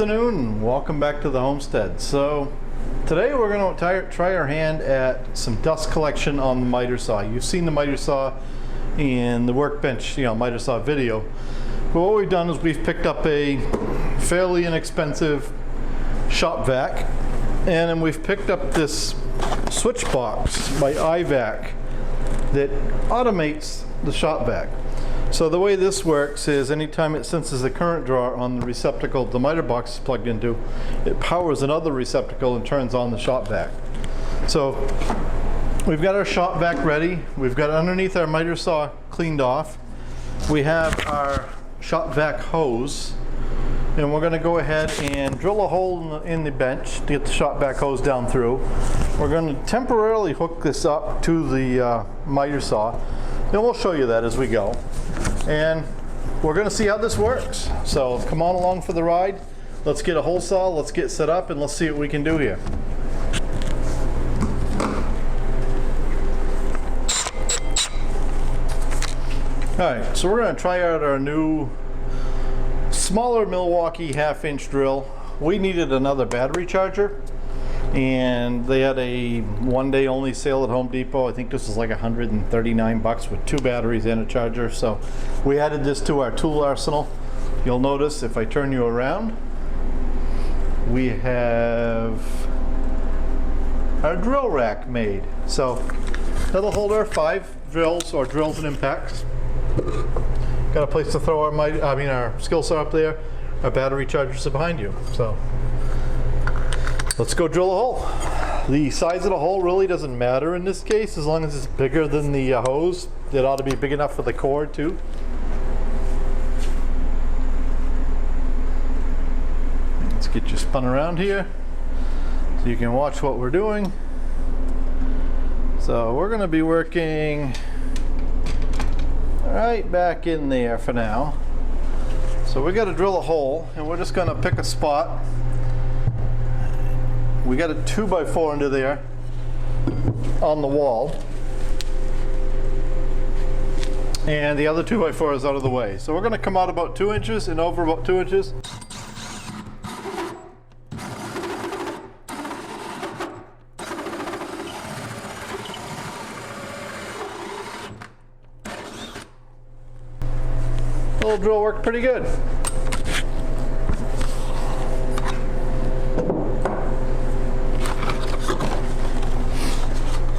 Good afternoon and welcome back to the homestead. So today we're going to try our hand at some dust collection on the miter saw. You've seen the miter saw in the workbench, miter saw video. But what we've done is we've picked up a fairly inexpensive shop vac, and then we've picked up this switch box by iVac that automates the shop vac. So the way this works is anytime it senses a current draw on the receptacle the miter box is plugged into, it powers another receptacle and turns on the shop vac. So we've got our shop vac ready. We've got underneath our miter saw cleaned off. We have our shop vac hose, and we're going to go ahead and drill a hole in the bench to get the shop vac hose down through. We're going to temporarily hook this up to the miter saw, and we'll show you that as we go. And we're going to see how this works. So come on along for the ride. Let's get a hole saw, let's get set up, and let's see what we can do here. Alright, so we're going to try out our new smaller Milwaukee 1/2-inch drill. We needed another battery charger, and they had a one-day only sale at Home Depot. I think this was like $139 with 2 batteries and a charger. So we added this to our tool arsenal. You'll notice if I turn you around, we have our drill rack made. So that'll hold our 5 drills or drills and impacts. Got a place to throw our skill saw up there. Our battery chargers are behind you. So let's go drill a hole. The size of the hole really doesn't matter in this case, as long as it's bigger than the hose. It ought to be big enough for the cord too. Let's get you spun around here so you can watch what we're doing. So we're going to be working right back in there for now. So we got to drill a hole, and we're just going to pick a spot. We got a 2x4 into there on the wall, and the other 2x4 is out of the way. So we're going to come out about 2 inches and over about 2 inches. The little drill worked pretty good.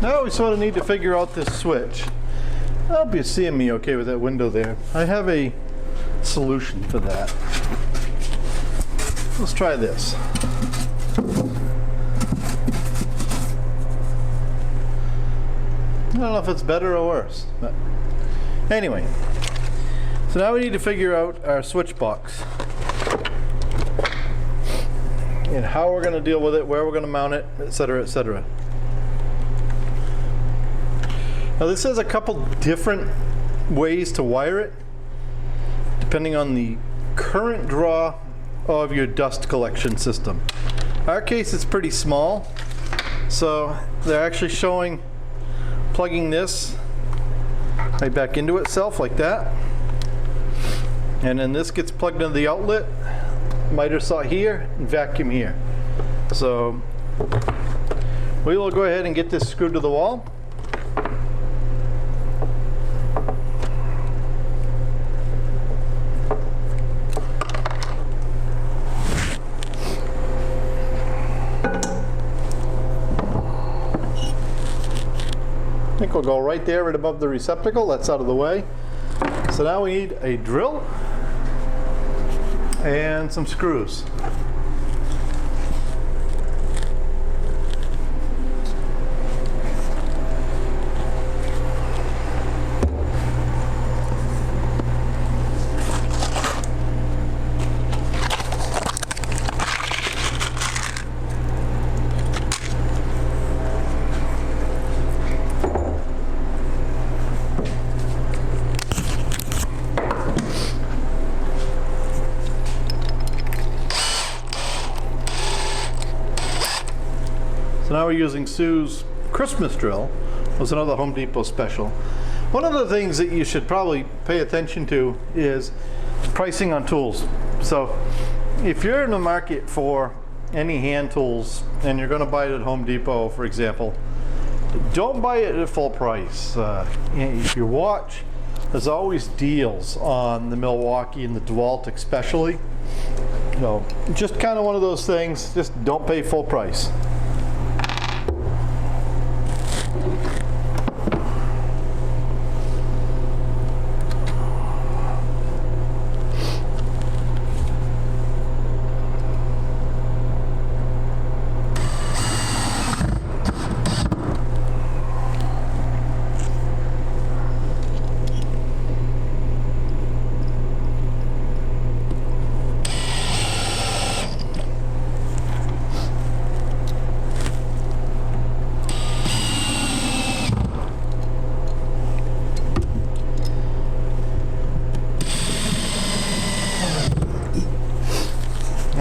Now we sort of need to figure out this switch. I hope you're seeing me okay with that window there. I have a solution for that. Let's try this. I don't know if it's better or worse, but anyway. So now we need to figure out our switch box and how we're going to deal with it, where we're going to mount it, etc., etc. Now this has a couple different ways to wire it depending on the current draw of your dust collection system. In our case it's pretty small, so they're actually showing plugging this right back into itself like that, and then this gets plugged into the outlet, miter saw here, and vacuum here. So we will go ahead and get this screwed to the wall. I think we'll go right there, right above the receptacle. That's out of the way. So now we need a drill and some screws. So now we're using Sue's Christmas drill. It was another Home Depot special. One of the things that you should probably pay attention to is pricing on tools. So if you're in the market for any hand tools and you're going to buy it at Home Depot, for example, don't buy it at full price. If you watch, there's always deals on the Milwaukee and the DeWalt especially. So just kind of one of those things, just don't pay full price.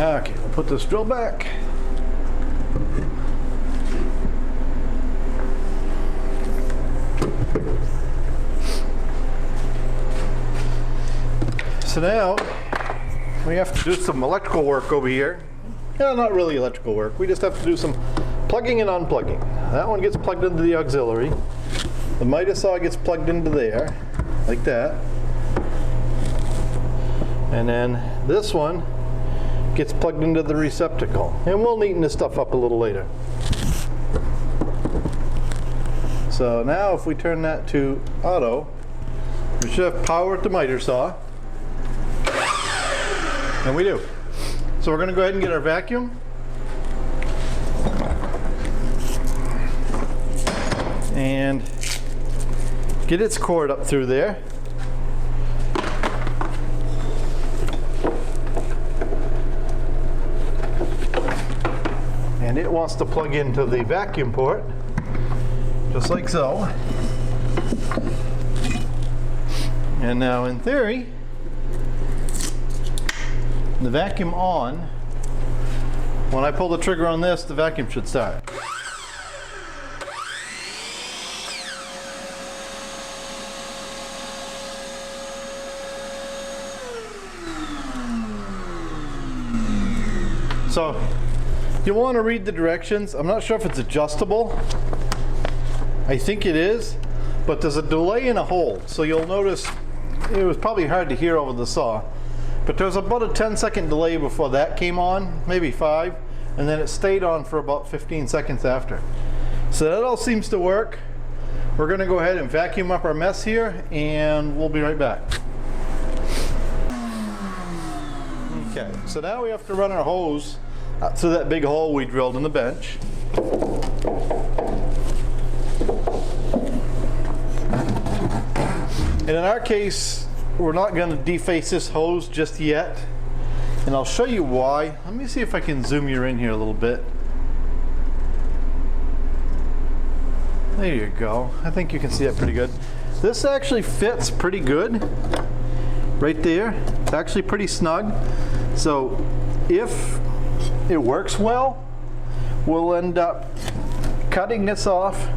Okay, we'll put this drill back. So now we have to do some electrical work over here. Yeah, not really electrical work. We just have to do some plugging and unplugging. That one gets plugged into the auxiliary. The miter saw gets plugged into there, like that. And then this one gets plugged into the receptacle. And we'll neaten this stuff up a little later. So now if we turn that to auto, we should have power at the miter saw. And we do. So we're going to go ahead and get our vacuum. And get its cord up through there. And it wants to plug into the vacuum port, just like so. And now in theory, the vacuum on, when I pull the trigger on this, the vacuum should start. So you want to read the directions. I'm not sure if it's adjustable. I think it is, but there's a delay and a hold. So you'll notice it was probably hard to hear over the saw, but there's about a 10-second delay before that came on, maybe 5, and then it stayed on for about 15 seconds after. So that all seems to work. We're going to go ahead and vacuum up our mess here, and we'll be right back. Okay, so now we have to run our hose through that big hole we drilled in the bench. And in our case, we're not going to deface this hose just yet. And I'll show you why. Let me see if I can zoom you in here a little bit. There you go. I think you can see that pretty good. This actually fits pretty good right there. It's actually pretty snug. So if it works well, we'll end up cutting this off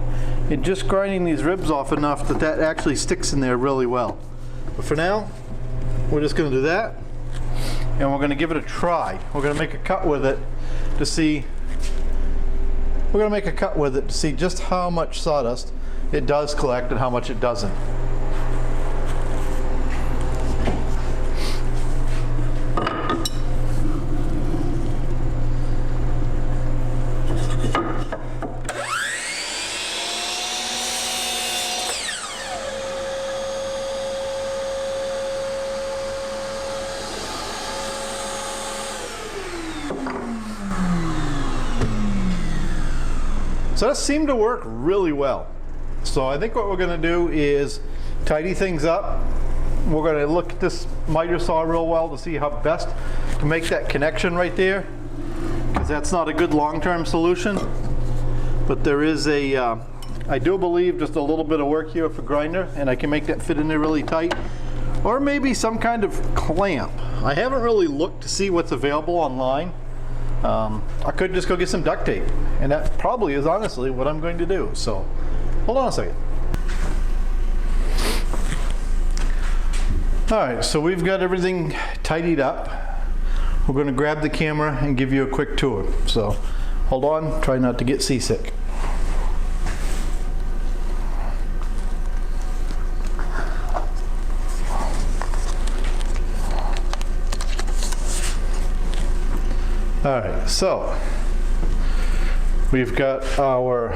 and just grinding these ribs off enough that that actually sticks in there really well. But for now, we're just going to do that, and we're going to give it a try. We're going to make a cut with it to see. We're going to make a cut with it to see just how much sawdust it does collect and how much it doesn't. So that seemed to work really well. So I think what we're going to do is tidy things up. We're going to look at this miter saw real well to see how best to make that connection right there, because that's not a good long-term solution. But there is a, I do believe, just a little bit of work here for grinder, and I can make that fit in there really tight. Or maybe some kind of clamp. I haven't really looked to see what's available online. I could just go get some duct tape, and that probably is honestly what I'm going to do. So hold on a second. All right, so we've got everything tidied up. we're going to grab the camera and give you a quick tour. So hold on, try not to get seasick. All right, so we've got our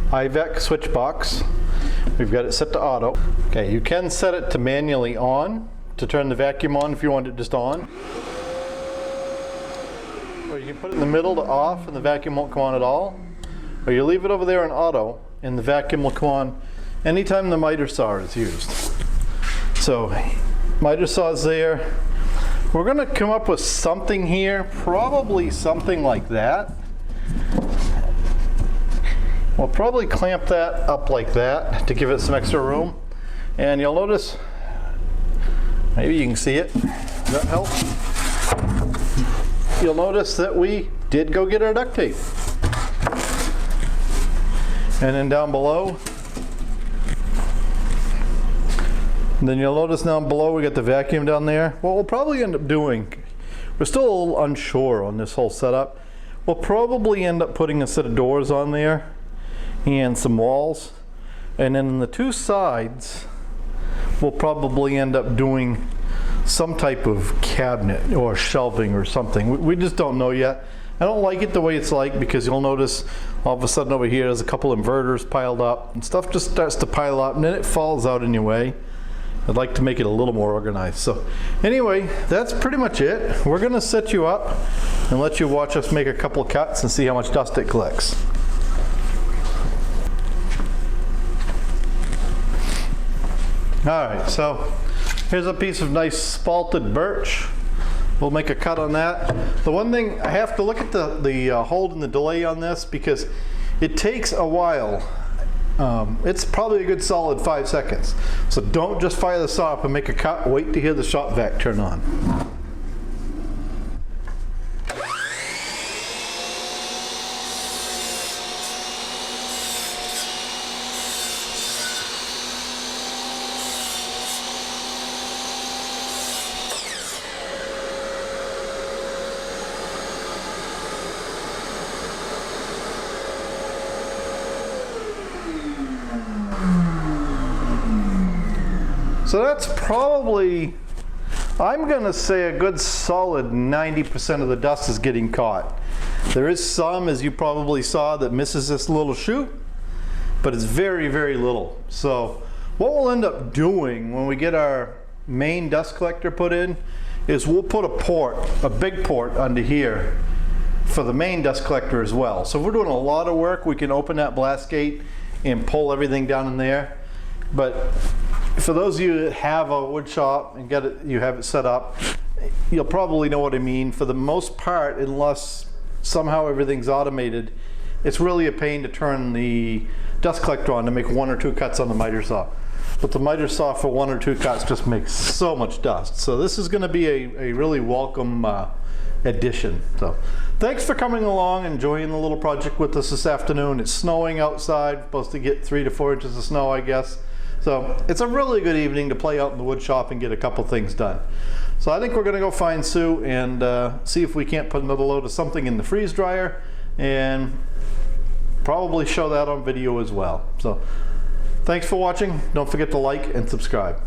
IVAC switch box. We've got it set to auto. Okay, you can set it to manually on to turn the vacuum on if you want it just on. Or you can put it in the middle to off and the vacuum won't come on at all. Or you leave it over there in auto and the vacuum will come on anytime the miter saw is used. So miter saw is there. We're going to come up with something here, probably something like that. We'll probably clamp that up like that to give it some extra room. And you'll notice, maybe you can see it, does that help? You'll notice that we did go get our duct tape. And then down below, then you'll notice down below we got the vacuum down there. What we'll probably end up doing, we're still a little unsure on this whole setup. We'll probably end up putting a set of doors on there and some walls. And then on the two sides, we'll probably end up doing some type of cabinet or shelving or something. We just don't know yet. I don't like it the way it's like, because you'll notice all of a sudden over here there's a couple inverters piled up and stuff just starts to pile up and then it falls out in your way. I'd like to make it a little more organized. So anyway, that's pretty much it. We're gonna set you up and let you watch us make a couple of cuts and see how much dust it collects. All right, so here's a piece of nice spalted birch. We'll make a cut on that. The one thing, I have to look at the hold and the delay on this because it takes a while. It's probably a good solid 5 seconds. So don't just fire the saw up and make a cut. Wait to hear the shop vac turn on. So that's probably, I'm gonna say a good solid 90% of the dust is getting caught. There is some, as you probably saw, that misses this little chute, but it's very, very little. So what we'll end up doing when we get our main dust collector put in is we'll put a port, a big port under here for the main dust collector as well. So if we're doing a lot of work, we can open that blast gate and pull everything down in there. But for those of you that have a wood shop and you have it set up, you'll probably know what I mean. For the most part, unless somehow everything's automated, it's really a pain to turn the dust collector on to make 1 or 2 cuts on the miter saw. But the miter saw for 1 or 2 cuts just makes so much dust. So this is going to be a really welcome addition. So thanks for coming along and enjoying the little project with us this afternoon. It's snowing outside, supposed to get 3 to 4 inches of snow, I guess. So it's a really good evening to play out in the wood shop and get a couple things done. So I think we're gonna go find Sue and see if we can't put another load of something in the freeze dryer and probably show that on video as well. So thanks for watching. Don't forget to like and subscribe.